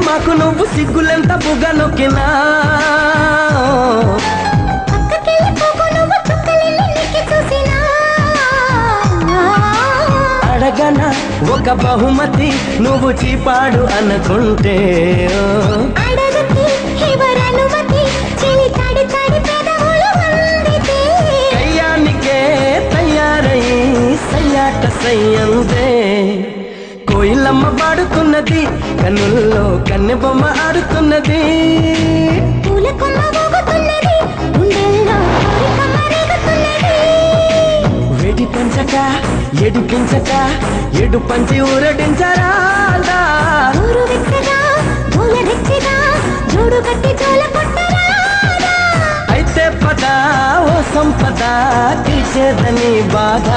మాకు నువ్వు సిగ్గులెంత బుగ్గ నొక్కినా అడగన ఒక బహుమతి నువ్వు చీపాడు అనుకుంటే కయ్యానికే తయారై సయ్యాట సయ్యందే కోయిలమ్మ పాడుతున్నది కన్నుల్లో కన్నె బొమ్మ ఆడుతున్నది వేడి పెంచక ఎడిపించక ఎడు పంచి ఊరడించరా అయితే పద ఓ సంపద తీసేదని బాధ